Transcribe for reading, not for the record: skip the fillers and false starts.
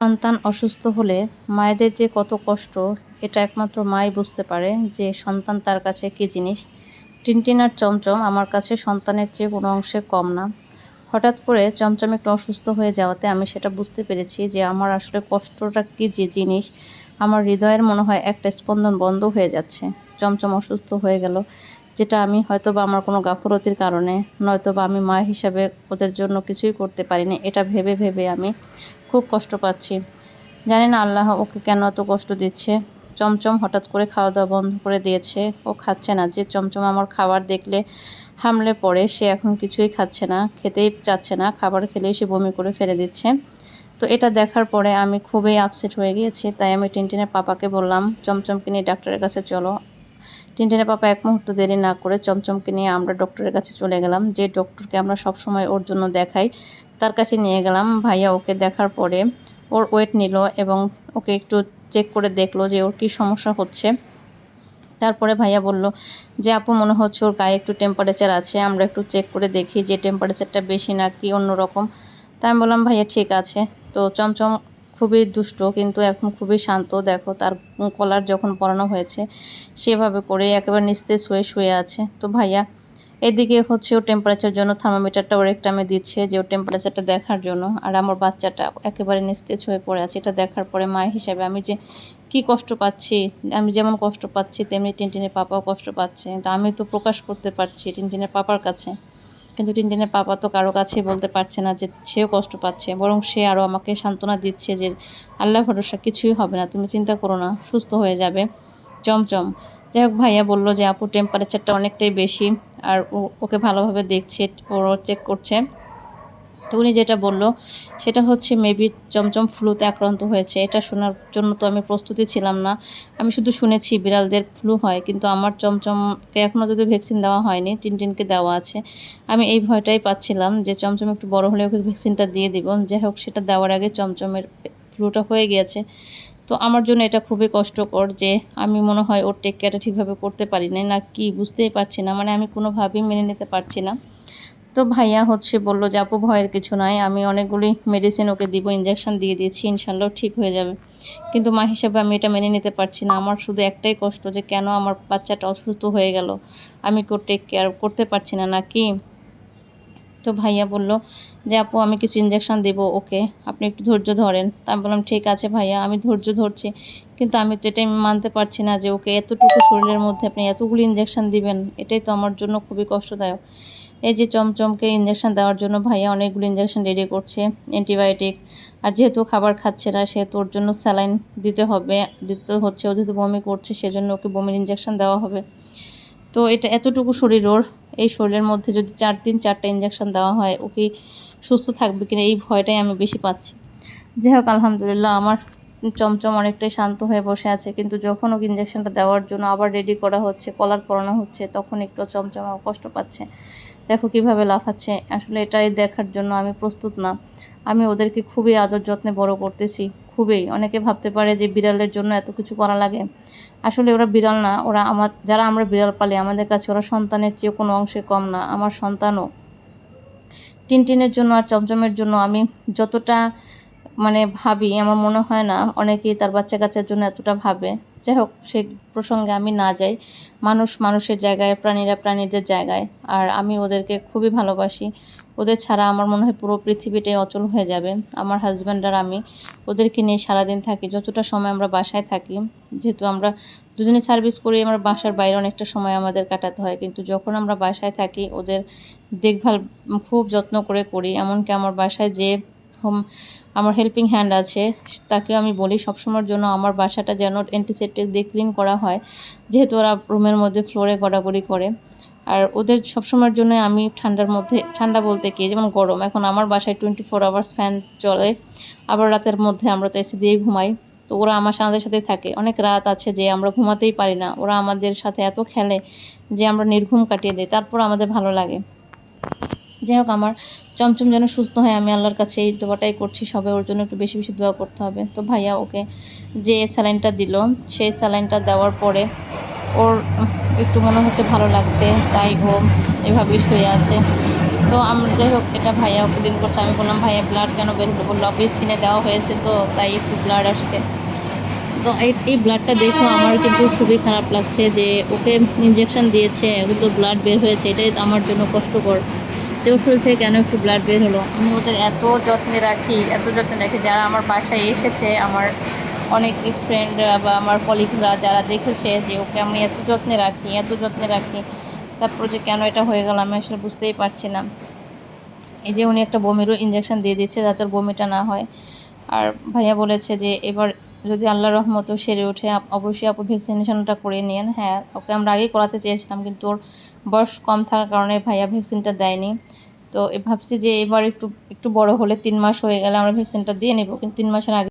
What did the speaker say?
সন্তান অসুস্থ হলে মায়েদের যে কত কষ্ট এটা একমাত্র মাই বুঝতে পারে যে সন্তান তার কাছে কী জিনিস। টিনটিন আর চমচম আমার কাছে সন্তানের চেয়ে কোনো অংশে কম না। হঠাৎ করে চমচম একটু অসুস্থ হয়ে যাওয়াতে আমি সেটা বুঝতে পেরেছি যে আমার আসলে কষ্টটা কী যে জিনিস। আমার হৃদয়ের মনে হয় একটা স্পন্দন বন্ধ হয়ে যাচ্ছে। চমচম অসুস্থ হয়ে গেল, যেটা আমি হয়তোবা আমার কোনো গাফলতির কারণে, নয়তোবা আমি মা হিসাবে ওদের জন্য কিছুই করতে পারিনি, এটা ভেবে ভেবে আমি খুব কষ্ট পাচ্ছি। জানি না আল্লাহ ওকে কেন এত কষ্ট দিচ্ছে। চমচম হঠাৎ করে খাওয়া দাওয়া বন্ধ করে দিয়েছে, ও খাচ্ছে না। যে চমচম আমার খাবার দেখলে হামলে পড়ে, সে এখন কিছুই খাচ্ছে না, খেতেই চাচ্ছে না, খাবার খেলেই সে বমি করে ফেলে দিচ্ছে। তো এটা দেখার পরে আমি খুবই আপসেট হয়ে গিয়েছি। তাই আমি টিনটিনের পাপাকে বললাম, চমচমকে নিয়ে ডাক্তারের কাছে চলো। টিনটিনের পাপা এক মুহূর্ত দেরি না করে চমচমকে নিয়ে আমরা ডক্টরের কাছে চলে গেলাম। যে ডক্টরকে আমরা সবসময় ওর জন্য দেখাই, তার কাছে নিয়ে গেলাম। ভাইয়া ওকে দেখার পরে ওর ওয়েট নিল এবং ওকে একটু চেক করে দেখলো যে ওর কী সমস্যা হচ্ছে। তারপরে ভাইয়া বলল যে আপু, মনে হচ্ছে ওর গায়ে একটু টেম্পারেচার আছে, আমরা একটু চেক করে দেখি যে টেম্পারেচারটা বেশি না কি অন্যরকম। তাই আমি বললাম ভাইয়া ঠিক আছে। তো চমচম খুবই দুষ্ট কিন্তু এখন খুবই শান্ত। দেখো তার কলার যখন পরানো হয়েছে সেভাবে করে একেবারে নিস্তেজ হয়ে শুয়ে আছে। তো ভাইয়া এদিকে হচ্ছে ওর টেম্পারেচার জন্য থার্মোমিটারটা ওর একটা আমি দিচ্ছে যে ওর টেম্পারেচারটা দেখার জন্য। আর আমার বাচ্চাটা একেবারে নিস্তেজ হয়ে পড়ে আছে। এটা দেখার পরে মা হিসেবে আমি যে কি কষ্ট পাচ্ছি, আমি যেমন কষ্ট পাচ্ছি তেমনি টিনটিনের পাপাও কষ্ট পাচ্ছে। তো আমি তো প্রকাশ করতে পারছি টিনটিনের পাপার কাছে, কিন্তু টিনটিনের পাপা তো কারো কাছেই বলতে পারছে না যে সেও কষ্ট পাচ্ছে। বরং সে আরও আমাকে সান্ত্বনা দিচ্ছে যে আল্লাহ ভরসা, কিছুই হবে না, তুমি চিন্তা করো না, সুস্থ হয়ে যাবে চমচম। যাই হোক, ভাইয়া বলল যে আপু টেম্পারেচারটা অনেকটাই বেশি, আর ওকে ভালোভাবে দেখছে, ওরও চেক করছে। তো উনি যেটা বলল সেটা হচ্ছে মেবি চমচম ফ্লুতে আক্রান্ত হয়েছে। এটা শোনার জন্য তো আমি প্রস্তুতি ছিলাম না। আমি শুধু শুনেছি বিড়ালদের ফ্লু হয়, কিন্তু আমার চমচমকে এখনও যদি ভ্যাকসিন দেওয়া হয়নি, টিনটিনকে দেওয়া আছে। আমি এই ভয়টাই পাচ্ছিলাম যে চমচম একটু বড় হলে ওকে ভ্যাকসিনটা দিয়ে দিব। যাই হোক, সেটা দেওয়ার আগে চমচমের ফ্লুটা হয়ে গিয়েছে। তো আমার জন্য এটা খুবই কষ্টকর যে আমি মনে হয় ওর টেক কেয়ারটা ঠিকভাবে করতে পারি নাই, না কি বুঝতেই পারছি না। মানে আমি কোনোভাবেই মেনে নিতে পারছি না। তো ভাইয়া হচ্ছে বলল যে আপু ভয়ের কিছু নাই, আমি অনেকগুলি মেডিসিন ওকে দিব, ইনজেকশন দিয়ে দিয়েছি, ইনশাল্লাহ ঠিক হয়ে যাবে। কিন্তু মা হিসেবে আমি এটা মেনে নিতে পারছি না। আমার শুধু একটাই কষ্ট যে কেন আমার বাচ্চাটা অসুস্থ হয়ে গেল, আমি কেউ টেক কেয়ার করতে পারছি না নাকি। তো ভাইয়া বলল যে আপু আমি কিছু ইনজেকশন দেব ওকে, আপনি একটু ধৈর্য ধরেন। তা আমি বললাম ঠিক আছে ভাইয়া, আমি ধৈর্য ধরছি, কিন্তু আমি তো এটাই মানতে পারছি না যে ওকে এতটুকু শরীরের মধ্যে আপনি এতগুলি ইনজেকশন দিবেন। এটাই তো আমার জন্য খুবই কষ্টদায়ক। এই যে চমচমকে ইনজেকশন দেওয়ার জন্য ভাইয়া অনেকগুলো ইনজেকশন রেডি করছে, অ্যান্টিবায়োটিক। আর যেহেতু খাবার খাচ্ছে না, সেহেতু ওর জন্য স্যালাইন দিতে হচ্ছে। ও যেহেতু বমি করছে সেজন্য ওকে বমির ইনজেকশন দেওয়া হবে। তো এটা এতটুকু শরীর ওর, এই শরীরের মধ্যে যদি 4 দিন 4টা ইনজেকশন দেওয়া হয়, ও কি সুস্থ থাকবে কিনা এই ভয়টাই আমি বেশি পাচ্ছি। যাই হোক, আলহামদুলিল্লাহ আমার চমচম অনেকটাই শান্ত হয়ে বসে আছে। কিন্তু যখন ওকে ইনজেকশনটা দেওয়ার জন্য আবার রেডি করা হচ্ছে, কলার পরানো হচ্ছে, তখন একটু চমচম কষ্ট পাচ্ছে। দেখো কিভাবে লাফাচ্ছে। আসলে এটাই দেখার জন্য আমি প্রস্তুত না। আমি ওদেরকে খুবই আদর যত্নে বড় করতেছি, খুবই। অনেকে ভাবতে পারে যে বিড়ালের জন্য এত কিছু করা লাগে। আসলে ওরা বিড়াল না, ওরা যারা আমরা বিড়াল পালি আমাদের কাছে ওরা সন্তানের চেয়ে কোনো অংশে কম না। আমার সন্তানও টিনটিনের জন্য আর চমচমের জন্য আমি যতটা মানে ভাবি, আমার মনে হয় না অনেকেই তার বাচ্চা কাচ্চার জন্য এতটা ভাবে। যাই হোক, সেই প্রসঙ্গে আমি না যাই। মানুষ মানুষের জায়গায়, প্রাণীরা প্রাণীদের জায়গায়। আর আমি ওদেরকে খুবই ভালোবাসি। ওদের ছাড়া আমার মনে হয় পুরো পৃথিবীটাই অচল হয়ে যাবে। আমার হাজব্যান্ড আর আমি ওদেরকে নিয়ে সারাদিন থাকি, যতটা সময় আমরা বাসায় থাকি। যেহেতু আমরা দুজনে সার্ভিস করি, আমরা বাসার বাইরে অনেকটা সময় আমাদের কাটাতে হয়, কিন্তু যখন আমরা বাসায় থাকি ওদের দেখভাল খুব যত্ন করে করি। এমনকি আমার বাসায় যে আমার হেল্পিং হ্যান্ড আছে, তাকেও আমি বলি সবসময়ের জন্য আমার বাসাটা যেন অ্যান্টিসেপ্টিক দিয়ে ক্লিন করা হয়, যেহেতু ওরা রুমের মধ্যে ফ্লোরে গড়াগড়ি করে। আর ওদের সবসময়ের জন্য আমি ঠান্ডার মধ্যে, ঠান্ডা বলতে কি যেমন গরম, এখন আমার বাসায় 24 আওয়ার্স ফ্যান চলে। আবার রাতের মধ্যে আমরা তো এসি দিয়ে ঘুমাই। তো ওরা আমাদের সাথে থাকে। অনেক রাত আছে যে আমরা ঘুমাতেই পারি না, ওরা আমাদের সাথে এত খেলে যে আমরা নির্ঘুম কাটিয়ে দিই, তারপর আমাদের ভালো লাগে। যাই হোক, আমার চমচম যেন সুস্থ হয়, আমি আল্লাহর কাছে এই দোয়াটাই করছি। সবাই ওর জন্য একটু বেশি বেশি দোয়া করতে হবে। তো ভাইয়া ওকে যে স্যালাইনটা দিল, সেই স্যালাইনটা দেওয়ার পরে ওর একটু মনে হচ্ছে ভালো লাগছে, তাই ও এভাবেই শুয়ে আছে। তো তো যাই হোক, এটা ভাইয়া ওকে করছে। আমি বললাম, ভাইয়া ব্লাড কেন বের হলো? বললো আপু স্কিনে দেওয়া হয়েছে তো তাই একটু ব্লাড আসছে। তো এই ব্লাডটা দেখেও আমার কিন্তু খুবই খারাপ লাগছে যে ওকে ইনজেকশন দিয়েছে, কিন্তু ব্লাড বের হয়েছে, এটাই তো আমার জন্য কষ্টকর যে ওর শরীর থেকে কেন একটু ব্লাড বের হলো। আমি ওদের এত যত্নে রাখি, এত যত্নে রাখি, যারা আমার বাসায় এসেছে, আমার অনেক ফ্রেন্ডরা বা আমার কলিগসরা যারা দেখেছে যে ওকে আমি এত যত্নে রাখি, এত যত্নে রাখি, তারপর যে কেন এটা হয়ে গেল আমি আসলে বুঝতেই পারছি না। এই যে উনি একটা বমিরও ইনজেকশন দিয়ে দিচ্ছে যাতে ওর বমিটা না হয়। আর ভাইয়া বলেছে যে এবার যদি আল্লাহর রহমতেও সেরে ওঠে অবশ্যই আপু ভ্যাকসিনেশনটা করে নিন। হ্যাঁ, ওকে আমরা আগেই করাতে চেয়েছিলাম, কিন্তু ওর বয়স কম থাকার কারণে ভাইয়া ভ্যাকসিনটা দেয়নি। তো ভাবছি যে এবার একটু একটু বড় হলে 3 মাস হয়ে গেলে আমরা ভ্যাকসিনটা দিয়ে নেব, কিন্তু 3 মাসের আগে